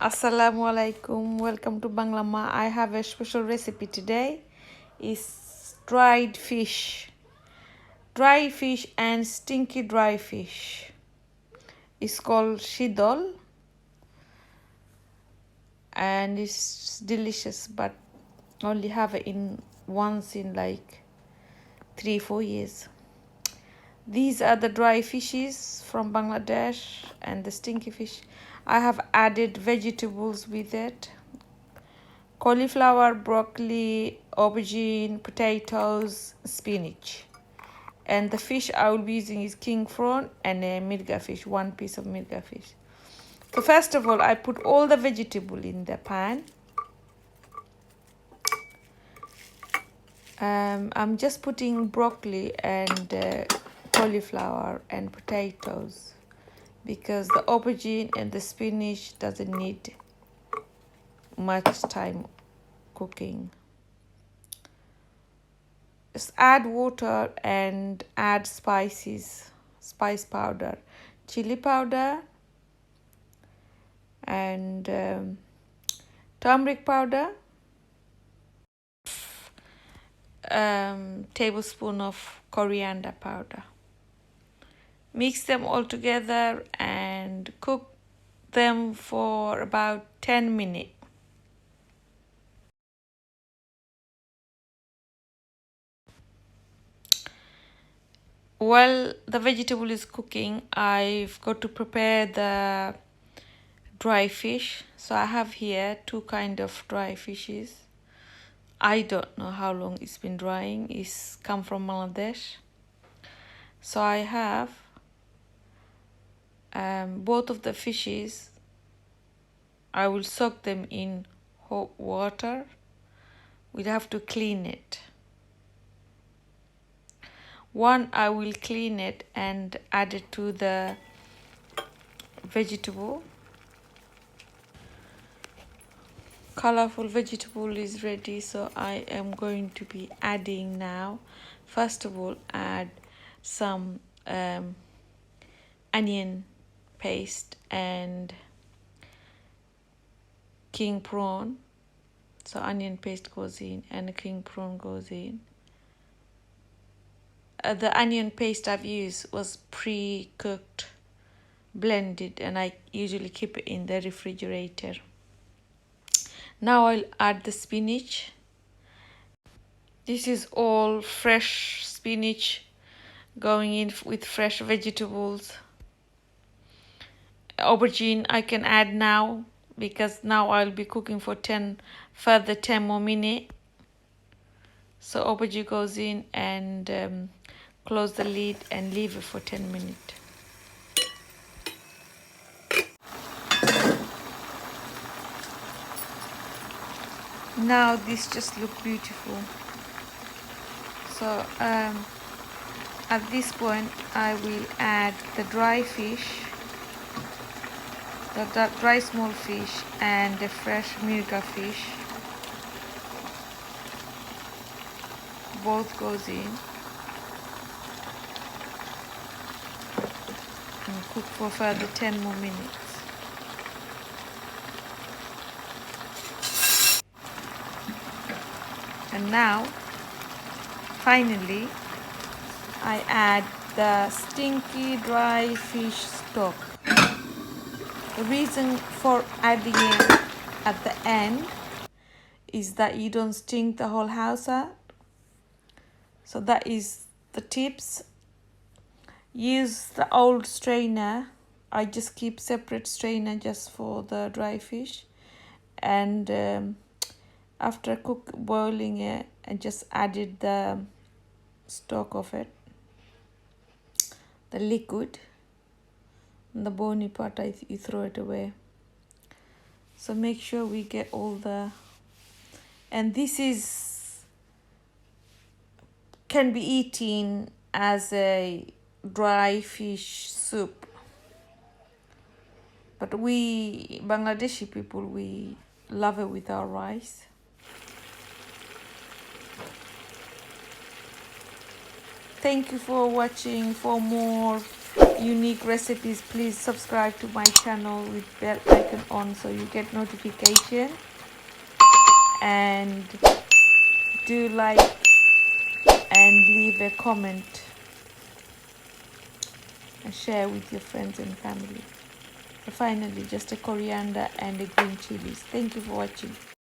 Assalamu alaikum. Welcome to Banglama. I have a special recipe today. It's dried fish. Dry fish and stinky dry fish. It's called shidol and it's delicious, but only have it in once in like 3-4 years. These are the dry fishes from Bangladesh and the stinky fish. I have added vegetables with it. Cauliflower, broccoli, aubergine, potatoes, spinach. And the fish I will be using is king prawn and a mirga fish, one piece of mirga fish. So first of all, I put all the vegetable in the pan. I'm just putting broccoli and cauliflower and potatoes because the aubergine and the spinach doesn't need much time cooking. Just add water and add spices, spice powder, chili powder and turmeric powder, tablespoon of coriander powder. Mix them all together and cook them for about 10 minutes. While the vegetable is cooking, I've got to prepare the dry fish. So I have here two kind of dry fishes. I don't know how long it's been drying. It's come from Bangladesh. So I have both of the fishes. I will soak them in hot water. We'll have to clean it. One, I will clean it and add it to the vegetable. Colorful vegetable is ready, so I am going to be adding now. First of all, add some onion paste and king prawn. So onion paste goes in and king prawn goes in. The onion paste I've used was pre-cooked, blended, and I usually keep it in the refrigerator. Now I'll add the spinach. This is all fresh spinach going in with fresh vegetables. Aubergine I can add now because now I'll be cooking for 10 more minutes. So aubergine goes in and close the lid and leave it for 10 minutes. Now this just look beautiful. So at this point I will add the dry fish, the dry small fish and the fresh mirga fish. Both goes in and cook for further 10 more minutes. And now finally I add the stinky dry fish stock. The reason for adding it at the end is that you don't stink the whole house out. So that is the tips. Use the old strainer. I just keep separate strainer just for the dry fish. And after boiling it, I just added the stock of it, the liquid. And the bony part, you throw it away. So make sure we get all the, and this can be eaten as a dry fish soup. But we Bangladeshi people, we love it with our rice. Thank you for watching. For more unique recipes, please subscribe to my channel with bell icon on so you get notification, and do like and leave a comment and share with your friends and family. Finally, just a coriander and a green chilies. Thank you for watching.